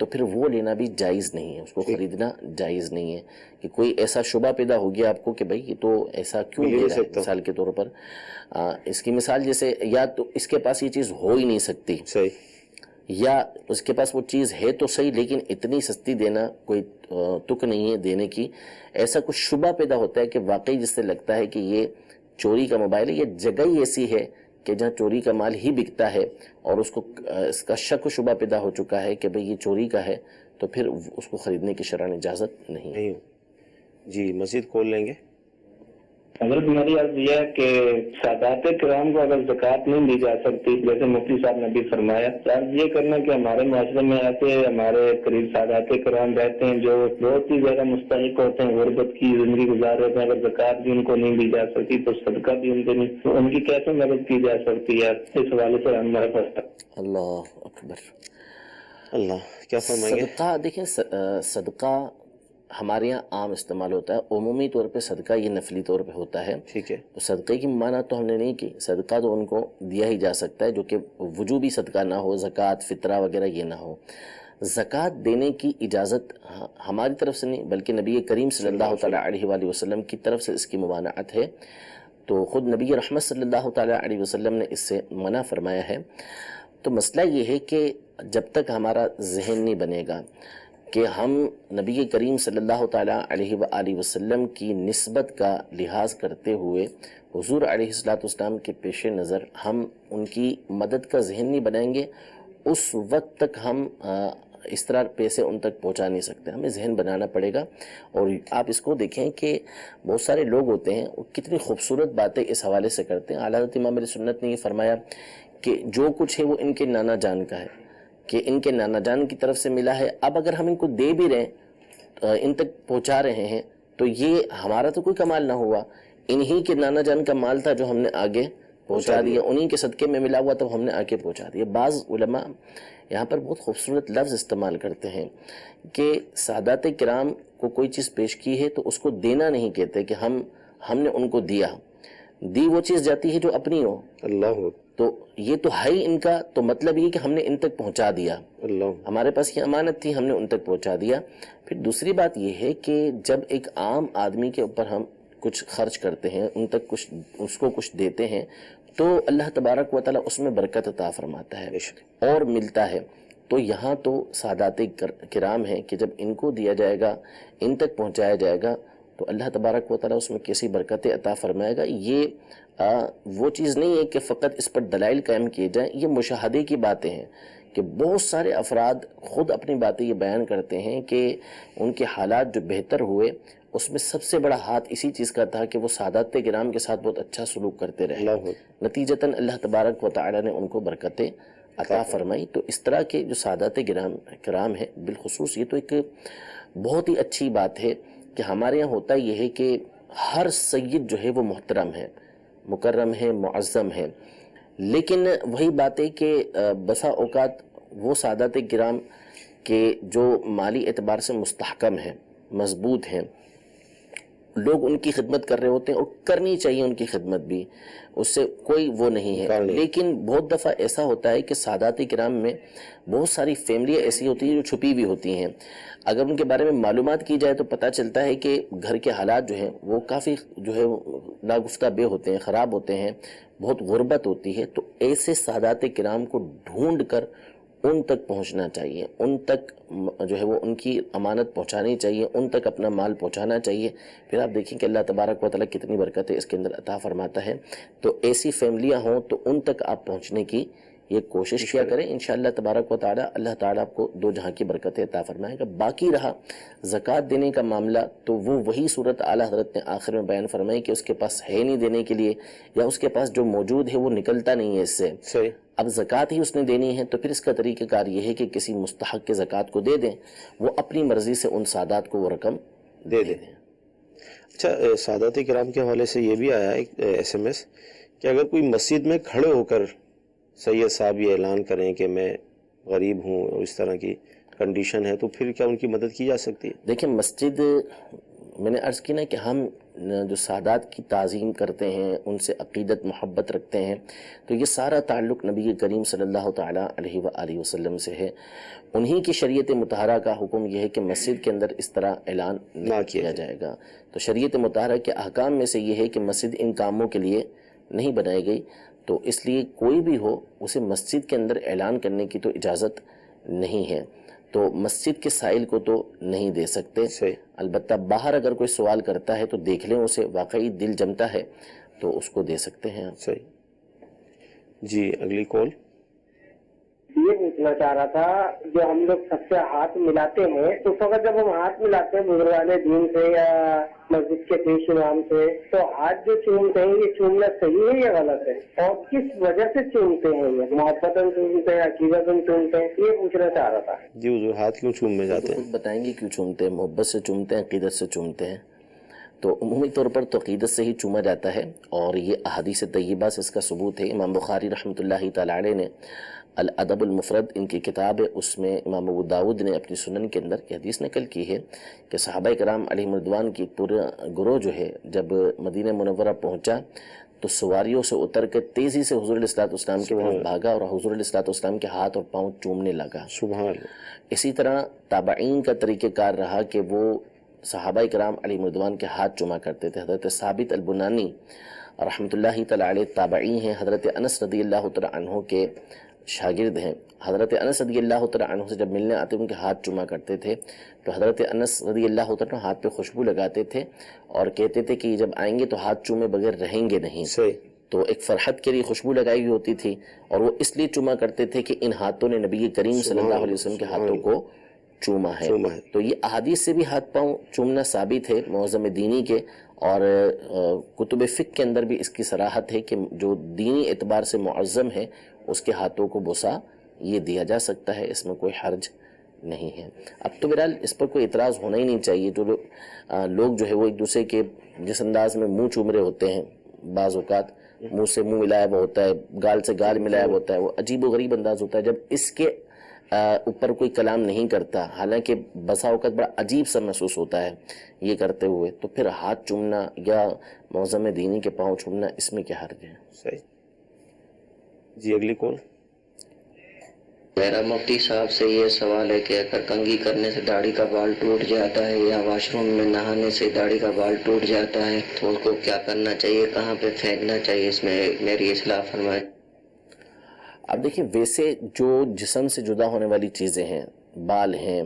تو پھر وہ لینا بھی جائز نہیں ہے، اس کو خریدنا جائز نہیں ہے. کہ کوئی ایسا شبہ پیدا ہو گیا آپ کو کہ بھائی یہ تو ایسا کیوں لے رہا ہے، مثال کے طور پر اس کی مثال جیسے یا تو اس کے پاس یہ چیز ہو ہی نہیں سکتی، یا اس کے پاس وہ چیز ہے تو صحیح لیکن اتنی سستی دینا کوئی تک نہیں ہے دینے کی. ایسا کچھ شبہ پیدا ہوتا ہے کہ واقعی جس سے لگتا ہے کہ یہ چوری کا موبائل ہے، یہ جگہ ہی ایسی ہے کہ جہاں چوری کا مال ہی بکتا ہے اور اس کو اس کا شک و شبہ پیدا ہو چکا ہے کہ بھئی یہ چوری کا ہے، تو پھر اس کو خریدنے کی شرعاً اجازت نہیں ہے. جی مزید کھول لیں گے. حضرت میری عرض یہ ہے کہ سادات کرام کو اگر زکوٰۃ نہیں دی جا سکتی جیسے مفتی صاحب نے بھی فرمایا، عرض یہ کرنا کہ ہمارے معاشرے میں ایسے ہمارے قریب سادات کرام رہتے ہیں جو بہت ہی زیادہ مستحق ہوتے ہیں، غربت کی زندگی گزار رہے ہیں، اگر زکوٰۃ بھی ان کو نہیں دی جا سکتی تو صدقہ بھی ان کو نہیں، تو ان کی کیسے مدد کی جا سکتی ہے؟ اس حوالے سے ہمارے پاس. اللہ اکبر. اللہ کیا فرمائیں گے؟ صدقہ دیکھیں، صدقہ ہمارے یہاں عام استعمال ہوتا ہے، عمومی طور پہ صدقہ یہ نفلی طور پہ ہوتا ہے. ٹھیک ہے. تو صدقے کی معنی تو ہم نے نہیں کی، صدقہ تو ان کو دیا ہی جا سکتا ہے جو کہ وجوبی صدقہ نہ ہو، زکوٰۃ فطرہ وغیرہ یہ نہ ہو. زکوٰۃ دینے کی اجازت ہماری طرف سے نہیں بلکہ نبی کریم صلی اللہ تعالیٰ علیہ وآلہ وسلم کی طرف سے اس کی ممانعت ہے. تو خود نبی رحمت صلی اللہ تعالیٰ علیہ وسلم نے اس سے منع فرمایا ہے. تو مسئلہ یہ ہے کہ جب تک ہمارا ذہن نہیں بنے گا کہ ہم نبی کریم صلی اللہ تعالیٰ علیہ وآلہ وسلم کی نسبت کا لحاظ کرتے ہوئے حضور علیہ السلام کے پیش نظر ہم ان کی مدد کا ذہن نہیں بنائیں گے، اس وقت تک ہم اس طرح پیسے ان تک پہنچا نہیں سکتے. ہمیں ذہن بنانا پڑے گا. اور آپ اس کو دیکھیں کہ بہت سارے لوگ ہوتے ہیں کتنی خوبصورت باتیں اس حوالے سے کرتے ہیں. اعلیٰ حضرت امام علیہ سنت نے یہ فرمایا کہ جو کچھ ہے وہ ان کے نانا جان کا ہے، کہ ان کے نانا جان کی طرف سے ملا ہے. اب اگر ہم ان کو دے بھی رہے ہیں، ان تک پہنچا رہے ہیں، تو یہ ہمارا تو کوئی کمال نہ ہوا، انہی کے نانا جان کا مال تھا جو ہم نے آگے پہنچا دیا، انہی کے صدقے میں ملا ہوا تب ہم نے آگے پہنچا دیا. بعض علماء یہاں پر بہت خوبصورت لفظ استعمال کرتے ہیں کہ سادات کرام کو کوئی چیز پیش کی ہے تو اس کو دینا نہیں کہتے کہ ہم نے ان کو دیا. دی وہ چیز جاتی ہے جو اپنی ہو. اللہ. تو یہ تو ہے ہی ان کا، تو مطلب یہ کہ ہم نے ان تک پہنچا دیا. اللہ. ہمارے پاس یہ امانت تھی، ہم نے ان تک پہنچا دیا. پھر دوسری بات یہ ہے کہ جب ایک عام آدمی کے اوپر ہم کچھ خرچ کرتے ہیں، ان تک کچھ اس کو کچھ دیتے ہیں، تو اللہ تبارک و تعالیٰ اس میں برکت عطا فرماتا ہے اور ملتا ہے. تو یہاں تو سادات کرام ہیں کہ جب ان کو دیا جائے گا، ان تک پہنچایا جائے گا، تو اللہ تبارک و تعالیٰ اس میں کیسی برکتیں عطا فرمائے گا. یہ وہ چیز نہیں ہے کہ فقط اس پر دلائل قائم کیے جائیں، یہ مشاہدے کی باتیں ہیں کہ بہت سارے افراد خود اپنی باتیں یہ بیان کرتے ہیں کہ ان کے حالات جو بہتر ہوئے اس میں سب سے بڑا ہاتھ اسی چیز کا تھا کہ وہ سادات کرام کے ساتھ بہت اچھا سلوک کرتے رہے. نتیجتاً اللہ تبارک و تعالیٰ نے ان کو برکتیں عطا فرمائی. تو اس طرح کے جو سادات کرام ہیں بالخصوص، یہ تو ایک بہت ہی اچھی بات ہے کہ ہمارے یہاں ہوتا یہ ہے کہ ہر سید جو ہے وہ محترم ہے، مکرم ہے، معظم ہے. لیکن وہی بات ہے کہ بسا اوقات وہ سادات کرام کے جو مالی اعتبار سے مستحکم ہیں، مضبوط ہیں، لوگ ان کی خدمت کر رہے ہوتے ہیں اور کرنی چاہیے ان کی خدمت بھی، اس سے کوئی وہ نہیں ہے. لیکن بہت دفعہ ایسا ہوتا ہے کہ سادات کرام میں بہت ساری فیملیاں ایسی ہوتی ہیں جو چھپی ہوئی ہوتی ہیں. اگر ان کے بارے میں معلومات کی جائے تو پتہ چلتا ہے کہ گھر کے حالات جو ہیں وہ کافی جو ہے ناگفتہ بے ہوتے ہیں، خراب ہوتے ہیں، بہت غربت ہوتی ہے. تو ایسے سادات کرام کو ڈھونڈ کر ان تک پہنچنا چاہیے، ان تک جو ہے وہ ان کی امانت پہنچانی چاہیے، ان تک اپنا مال پہنچانا چاہیے. پھر آپ دیکھیں کہ اللہ تبارک و تعالیٰ کتنی برکتیں اس کے اندر عطا فرماتا ہے. تو ایسی فیملیاں ہوں تو ان تک آپ پہنچنے کی یہ کوشش کیا کریں. انشاءاللہ تبارک و تعالیٰ اللہ تعالیٰ آپ کو دو جہاں کی برکتیں عطا فرمائے گا. باقی رہا زکوٰۃ دینے کا معاملہ، تو وہ وہی صورت اعلیٰ حضرت نے آخر میں بیان فرمائی کہ اس کے پاس ہے نہیں دینے کے لیے، یا اس کے پاس جو موجود ہے وہ نکلتا نہیں ہے اس سے. صحیح. اب زکوٰۃ ہی اس نے دینی ہے تو پھر اس کا طریقہ کار یہ ہے کہ کسی مستحق کے زکوٰۃ کو دے دیں، وہ اپنی مرضی سے ان سادات کو وہ رقم دے دیں. اچھا، سادات کرام کے حوالے سے یہ بھی آیا ہے ایس ایم ایس کہ اگر کوئی مسجد میں کھڑے ہو کر سید صاحب یہ اعلان کریں کہ میں غریب ہوں اور اس طرح کی کنڈیشن ہے، تو پھر کیا ان کی مدد کی جا سکتی ہے؟ دیکھیں، مسجد میں نے عرض کی نا کہ ہم جو سادات کی تعظیم کرتے ہیں، ان سے عقیدت محبت رکھتے ہیں، تو یہ سارا تعلق نبی کریم صلی اللہ تعالیٰ علیہ وآلہ وسلم سے ہے۔ انہی کی شریعت مطہرہ کا حکم یہ ہے کہ مسجد کے اندر اس طرح اعلان نہ کیا جائے گا۔ تو شریعت مطہرہ کے احکام میں سے یہ ہے کہ مسجد ان کاموں کے لیے نہیں بنائی گئی، تو اس لیے کوئی بھی ہو اسے مسجد کے اندر اعلان کرنے کی تو اجازت نہیں ہے، تو مسجد کے سائل کو تو نہیں دے سکتے۔ البتہ باہر اگر کوئی سوال کرتا ہے تو دیکھ لیں اسے واقعی دل جمتا ہے تو اس کو دے سکتے ہیں۔ صحیح جی، اگلی کال۔ یہ پوچھنا چاہ رہا تھا، جو ہم لوگ سب سے ہاتھ ملاتے ہیں تو اس وقت جب ہم ہاتھ ملاتے ہیں بزرگان دین سے یا مسجد کے پیش امام سے، تو ہاتھ جو چومتے ہیں یہ چومنا صحیح ہے یا غلط ہے، اور کس وجہ سے چومتے ہیں؟ یہ محبت چومتے ہیں، عقیدت چومتے ہیں، یہ پوچھنا چاہ رہا تھا۔ جی حضور، ہاتھ کیوں چومنے جاتے ہیں؟ خود بتائیں گے کیوں چومتے ہیں، محبت سے چومتے ہیں، عقیدت سے چومتے ہیں؟ تو عمومی طور پر تو عقیدت سے ہی چوما جاتا ہے، اور یہ احادیث طیبہ سے اس کا ثبوت ہے۔ امام بخاری رحمۃ اللہ تعالیٰ علیہ نے الادب المفرد ان کی کتاب ہے، اس میں امام ابو داود نے اپنی سنن کے اندر یہ حدیث نقل کی ہے کہ صحابہ کرام علیہم رضوان کی ایک پورا گروہ جو ہے جب مدینہ منورہ پہنچا تو سواریوں سے اتر کے تیزی سے حضور علیہ السلام کے طرف بھاگا اور حضور علیہ السلام کے ہاتھ اور پاؤں چومنے لگا۔ سبحان اللہ۔ اسی طرح تابعین کا طریقہ کار رہا کہ وہ صحابہ کرام علیہم رضوان کے ہاتھ چوما کرتے تھے۔ حضرت ثابت البنانی رحمۃ اللہ تعالیٰ علیہ تابعی ہیں، حضرت انس رضی اللہ تعالیٰ عنہ کے شاگرد ہیں۔ حضرت انس رضی اللہ تعالیٰ عنہ سے جب ملنے آتے ان کے ہاتھ چوما کرتے تھے تو حضرت انس رضی اللہ تعالیٰ ہاتھ پہ خوشبو لگاتے تھے اور کہتے تھے کہ یہ جب آئیں گے تو ہاتھ چومے بغیر رہیں گے نہیں۔ تو ایک فرحت کے لیے خوشبو لگائی ہوئی ہوتی تھی، اور وہ اس لیے چوما کرتے تھے کہ ان ہاتھوں نے نبی کریم صلی اللہ علیہ وسلم کے ہاتھوں کو چوما ہے۔ تو یہ احادیث سے بھی ہاتھ پاؤں چومنا ثابت ہے معظم دینی کے، اور کتب فقہ کے اندر بھی اس کی صراحت ہے کہ جو دینی اعتبار سے معظم ہے اس کے ہاتھوں کو بوسہ یہ دیا جا سکتا ہے، اس میں کوئی حرج نہیں ہے۔ اب تو بہرحال اس پر کوئی اعتراض ہونا ہی نہیں چاہیے۔ جو لوگ جو ہے وہ ایک دوسرے کے جس انداز میں منہ چوم رہے ہوتے ہیں، بعض اوقات منہ سے منہ ملایا ہوا ہوتا ہے، گال سے گال ملایا ہوا ہوتا ہے، وہ عجیب و غریب انداز ہوتا ہے جب اس کے اوپر کوئی کلام نہیں کرتا، حالانکہ بسا اوقات بڑا عجیب سا محسوس ہوتا ہے یہ کرتے ہوئے، تو پھر ہاتھ چومنا یا معظم دینی کے پاؤں چومنا اس میں کیا حرج ہے؟ صحیح جی، اگلی کال۔ میرا مفتی صاحب سے یہ سوال ہے کہ اگر کنگھی کرنے سے داڑھی کا بال ٹوٹ جاتا ہے یا واش روم میں نہانے سے داڑھی کا بال ٹوٹ جاتا ہے تو اس کو کیا کرنا چاہیے، کہاں پہ پھینکنا چاہیے، اس میں میری اصلاح فرمائے۔ اب دیکھیں، ویسے جو جسم سے جدا ہونے والی چیزیں ہیں، بال ہیں،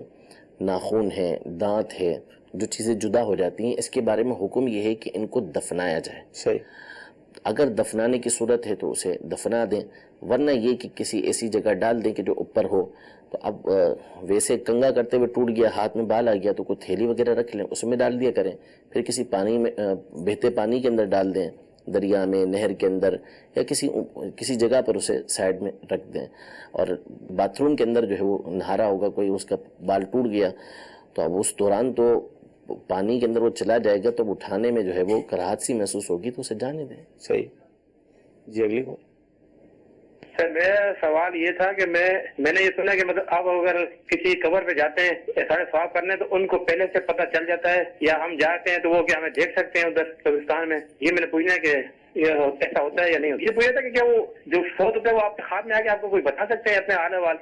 ناخن ہیں، دانت ہے، جو چیزیں جدا ہو جاتی ہیں، اس کے بارے میں حکم یہ ہے کہ ان کو دفنایا جائے۔ صحیح۔ اگر دفنانے کی صورت ہے تو اسے دفنا دیں، ورنہ یہ کہ کسی ایسی جگہ ڈال دیں کہ جو اوپر ہو۔ تو اب ویسے کنگا کرتے ہوئے ٹوٹ گیا، ہاتھ میں بال آ گیا تو کوئی تھیلی وغیرہ رکھ لیں، اس میں ڈال دیا کریں، پھر کسی پانی میں بہتے پانی کے اندر ڈال دیں، دریا میں، نہر کے اندر، یا کسی جگہ پر اسے سائیڈ میں رکھ دیں۔ اور باتھ روم کے اندر جو ہے وہ نہارا ہوگا کوئی، اس کا بال ٹوٹ گیا تو اب اس دوران تو پانی کے اندر وہ چلا جائے گا، تو اٹھانے میں جو ہے وہ کراہت سی محسوس ہوگی تو اسے جانے دیں۔ صحیح جی، اگلی کو۔ سر میرا سوال یہ تھا کہ میں نے یہ سنا کہ مطلب آپ اگر کسی قبر پہ جاتے ہیں سارے ثواب کرنے تو ان کو پہلے سے پتہ چل جاتا ہے، یا ہم جاتے ہیں تو وہ کیا ہمیں دیکھ سکتے ہیں ادھر قبرستان میں؟ یہ میں نے پوچھنا ہے کہ یہ ایسا ہوتا ہے یا نہیں ہوتا۔ یہ پوچھا تھا کہ کیا وہ جو فوت ہوتا ہے وہ آپ کے ہاتھ میں آ کے آپ کو کوئی بتا سکتے ہیں اپنے حال حوال؟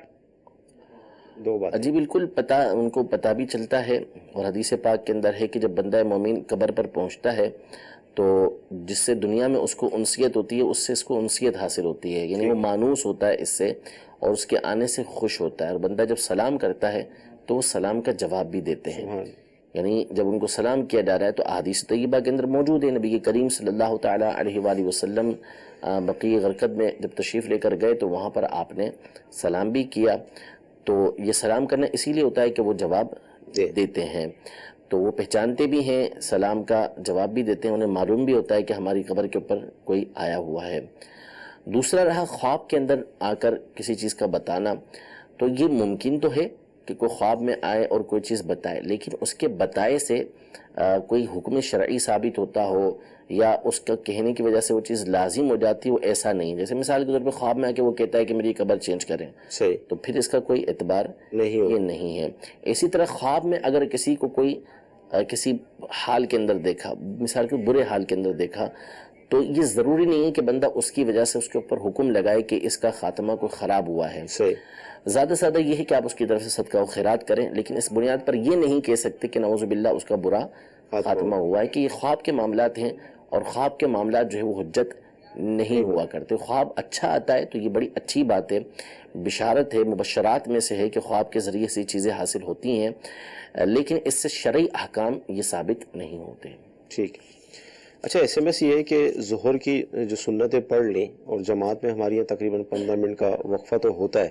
دو بات جی بالکل، پتہ ان کو پتہ بھی چلتا ہے، اور حدیث پاک کے اندر ہے کہ جب بندہ مومن قبر پر پہنچتا ہے تو جس سے دنیا میں اس کو انسیت ہوتی ہے اس سے اس کو انسیت حاصل ہوتی ہے، یعنی وہ مانوس ہوتا ہے اس سے اور اس کے آنے سے خوش ہوتا ہے، اور بندہ جب سلام کرتا ہے تو وہ سلام کا جواب بھی دیتے ہیں۔ یعنی جب ان کو سلام کیا جا رہا ہے تو احادیث طیبہ کے اندر موجود ہے، نبی کریم صلی اللہ تعالیٰ علیہ وآلہ وسلم بقیع غرقد میں جب تشریف لے کر گئے تو وہاں پر آپ نے سلام بھی کیا۔ تو یہ سلام کرنا اسی لیے ہوتا ہے کہ وہ جواب دیتے ہیں، تو وہ پہچانتے بھی ہیں، سلام کا جواب بھی دیتے ہیں، انہیں معلوم بھی ہوتا ہے کہ ہماری قبر کے اوپر کوئی آیا ہوا ہے۔ دوسرا رہا خواب کے اندر آ کر کسی چیز کا بتانا، تو یہ ممکن تو ہے کہ کوئی خواب میں آئے اور کوئی چیز بتائے، لیکن اس کے بتائے سے کوئی حکم شرعی ثابت ہوتا ہو یا اس کا کہنے کی وجہ سے وہ چیز لازم ہو جاتی ہے، وہ ایسا نہیں۔ جیسے مثال کے طور پہ خواب میں آ کے وہ کہتا ہے کہ میری قبر چینج کریں، صحیح، تو پھر اس کا کوئی اعتبار یہ نہیں ہے۔ اسی طرح خواب میں اگر کسی کو کوئی کسی حال کے اندر دیکھا، مثال کے برے حال کے اندر دیکھا، تو یہ ضروری نہیں ہے کہ بندہ اس کی وجہ سے اس کے اوپر حکم لگائے کہ اس کا خاتمہ کوئی خراب ہوا ہے. زیادہ سے زیادہ یہ ہے کہ آپ اس کی طرف سے صدقہ و خیرات کریں، لیکن اس بنیاد پر یہ نہیں کہہ سکتے کہ نعوذ باللہ اس کا برا خاتمہ ہوا ہے، کہ یہ خواب کے معاملات ہیں، اور خواب کے معاملات جو ہے وہ حجت نہیں ہوا کرتے. خواب اچھا آتا ہے تو یہ بڑی اچھی بات ہے، بشارت ہے، مبشرات میں سے ہے کہ خواب کے ذریعے سے چیزیں حاصل ہوتی ہیں، لیکن اس سے شرعی احکام یہ ثابت نہیں ہوتے. ٹھیک. اچھا SMS یہ ہے کہ ظہر کی جو سنتیں پڑھ لیں اور جماعت میں ہماری یہاں تقریباً 15 منٹ کا وقفہ تو ہوتا ہے،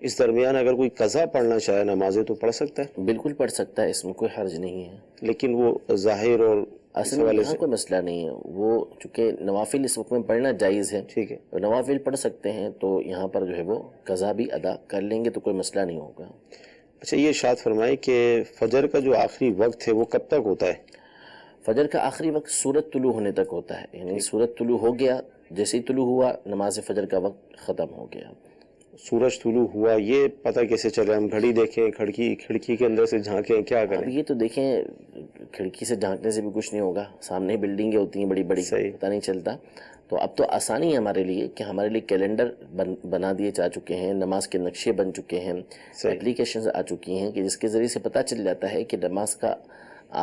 اس درمیان اگر کوئی قضا پڑھنا چاہے نمازیں تو پڑھ سکتا ہے؟ بالکل پڑھ سکتا ہے، اس میں کوئی حرج نہیں ہے. لیکن وہ ظاہر اور اصل میں یہاں کوئی مسئلہ نہیں ہے، وہ چونکہ نوافل اس وقت میں پڑھنا جائز ہے، ٹھیک ہے، نوافل پڑھ سکتے ہیں، تو یہاں پر جو ہے وہ قضا بھی ادا کر لیں گے تو کوئی مسئلہ نہیں ہوگا. اچھا یہ ارشاد فرمائے کہ فجر کا جو آخری وقت ہے وہ کب تک ہوتا ہے؟ فجر کا آخری وقت سورج طلوع ہونے تک ہوتا ہے، یعنی سورج طلوع ہو گیا، جیسے ہی طلوع ہوا نماز فجر کا وقت ختم ہو گیا. سورج طلوع ہوا یہ پتہ کیسے چلے؟ ہم گھڑی دیکھیں، کھڑکی کے اندر سے جھانکیں، کیا کریں؟ اب یہ تو دیکھیں کھڑکی سے جھانکنے سے بھی کچھ نہیں ہوگا، سامنے بلڈنگیں ہوتی ہیں بڑی بڑی، پتہ نہیں چلتا. تو اب تو آسانی ہے ہمارے لیے کہ ہمارے لیے کیلنڈر بنا دیے جا چکے ہیں، نماز کے نقشے بن چکے ہیں، اپلیکیشنز آ چکی ہیں کہ جس کے ذریعے سے پتہ چل جاتا ہے کہ نماز کا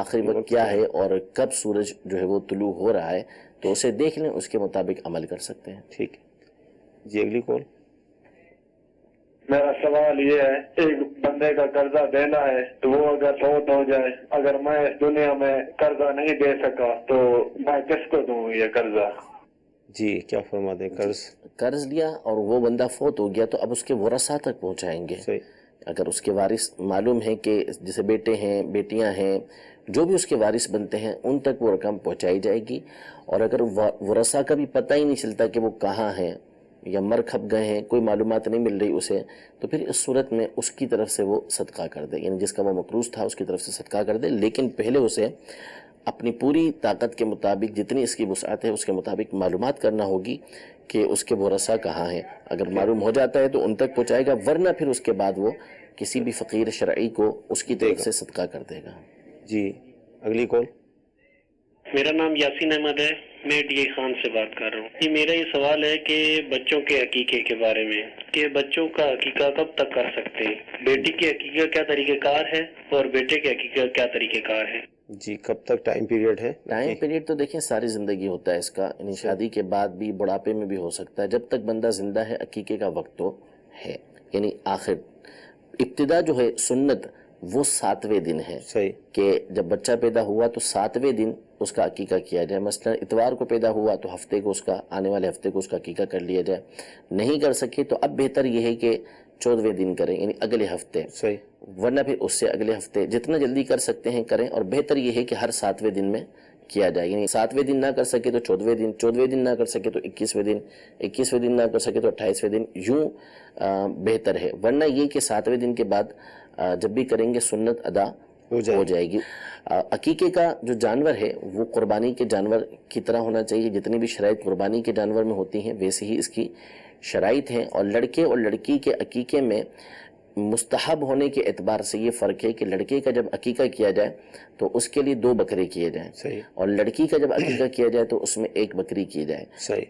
آخری وقت کیا ہے اور کب سورج جو ہے وہ طلوع ہو رہا ہے، تو اسے دیکھ لیں، اس کے مطابق عمل کر سکتے ہیں. ٹھیک. جی اگلی کال. میرا سوال یہ ہے، ایک بندے کا قرضہ دینا ہے تو وہ اگر فوت ہو جائے، اگر میں اس دنیا میں قرضہ نہیں دے سکا تو میں کس کو دوں یہ قرضہ؟ جی کیا فرما دیں؟ قرض لیا اور وہ بندہ فوت ہو گیا تو اب اس کے ورثاء تک پہنچائیں گے. اگر اس کے وارث معلوم ہے کہ جیسے بیٹے ہیں، بیٹیاں ہیں، جو بھی اس کے وارث بنتے ہیں ان تک وہ رقم پہنچائی جائے گی. اور اگر ورثاء کا بھی پتہ ہی نہیں چلتا کہ وہ کہاں ہیں یا مر کھپ گئے ہیں، کوئی معلومات نہیں مل رہی اسے، تو پھر اس صورت میں اس کی طرف سے وہ صدقہ کر دے، یعنی جس کا وہ مقروض تھا اس کی طرف سے صدقہ کر دے. لیکن پہلے اسے اپنی پوری طاقت کے مطابق جتنی اس کی وسعت ہے اس کے مطابق معلومات کرنا ہوگی کہ اس کے ورثاء کہاں ہیں. اگر معلوم ہو جاتا ہے تو ان تک پہنچائے گا، ورنہ پھر اس کے بعد وہ کسی بھی فقیر شرعی کو اس کی طرف سے صدقہ کر دے گا. جی اگلی کال. میرا نام یاسین احمد ہے، میں ڈی اے خان سے بات کر رہا ہوں. جی میرا یہ سوال ہے کہ بچوں کے عقیقے کے بارے میں، کہ بچوں کا عقیقہ کب تک کر سکتے ہیں؟ بیٹی کے عقیقہ کیا طریقہ کار ہے اور بیٹے کے عقیقہ کیا طریقہ کار ہے؟ جی کب تک ٹائم پیریڈ ہے؟ ٹائم پیریڈ تو دیکھیں ساری زندگی ہوتا ہے اس کا، یعنی شادی کے بعد بھی، بڑھاپے میں بھی ہو سکتا ہے. جب تک بندہ زندہ ہے عقیقے کا وقت تو ہے، یعنی آخر ابتدا جو ہے سنت وہ 7ویں دن ہے کہ جب بچہ پیدا ہوا تو 7ویں دن اس کا عقیقہ کیا جائے. مثلا اتوار کو پیدا ہوا تو ہفتے کو اس کا، آنے والے ہفتے کو اس کا عقیقہ کر لیا جائے. نہیں کر سکے تو اب بہتر یہ ہے کہ 14ویں دن کریں، یعنی اگلے ہفتے، ورنہ پھر اس سے اگلے ہفتے، جتنا جلدی کر سکتے ہیں کریں. اور بہتر یہ ہے کہ ہر 7ویں دن میں کیا جائے، یعنی 7ویں دن نہ کر سکے تو 14ویں دن، 14ویں دن نہ کر سکے تو 21ویں دن، 21ویں دن نہ کر سکے تو 28ویں دن، یوں بہتر ہے. ورنہ یہ کہ 7ویں دن کے بعد جب بھی کریں گے سنت ادا ہو جائے گی. عقیقے کا جو جانور ہے وہ قربانی کے جانور کی طرح ہونا چاہیے. جتنی بھی شرائط قربانی کے جانور میں ہوتی ہیں ویسے ہی اس کی شرائط ہیں. اور لڑکے اور لڑکی کے عقیقے میں مستحب ہونے کے اعتبار سے یہ فرق ہے کہ لڑکے کا جب عقیقہ کیا جائے تو اس کے لیے 2 بکرے کیے جائیں، اور لڑکی کا جب عقیقہ کیا جائے تو اس میں 1 بکری کی جائے.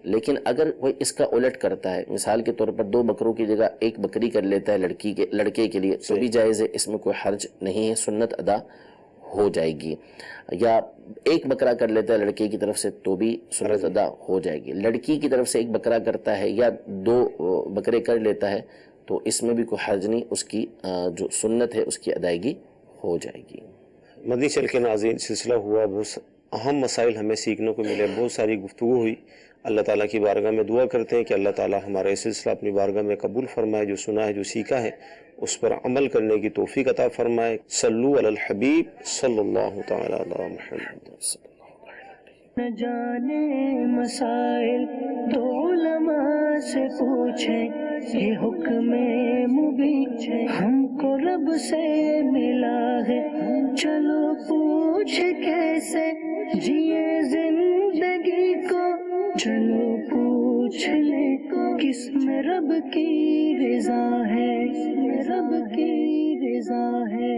لیکن اگر وہ اس کا الٹ کرتا ہے، مثال کے طور پر 2 بکروں کی جگہ 1 بکری کر لیتا ہے لڑکے کے لیے، تو بھی جائز ہے، اس میں کوئی حرج نہیں ہے، سنت ادا ہو جائے گی. یا 1 بکرا کر لیتا ہے لڑکے کی طرف سے تو بھی سنت ادا ہو جائے گی. لڑکی کی طرف سے 1 بکرا کرتا ہے یا 2 بکرے کر لیتا ہے تو اس میں بھی کوئی حرج نہیں، اس کی جو سنت ہے اس کی ادائیگی ہو جائے گی. مدنی چل کے ناظرین سلسلہ ہوا، بہت اہم مسائل ہمیں سیکھنے کو ملے، بہت ساری گفتگو ہوئی. اللہ تعالیٰ کی بارگاہ میں دعا کرتے ہیں کہ اللہ تعالیٰ ہمارا یہ سلسلہ اپنی بارگاہ میں قبول فرمائے، جو سنا ہے، جو سیکھا ہے اس پر عمل کرنے کی توفیق عطا فرمائے. صلو علی الحبیب صلی اللہ تعالیٰ علی محمد. نہ جانے مسائل تو علماء سے پوچھیں، یہ حکم مبین ہم کو رب سے ملا ہے. چلو پوچھ کیسے جیے زندگی کو، چلو پوچھ لے کس میں رب کی رضا ہے، رب کی رضا ہے.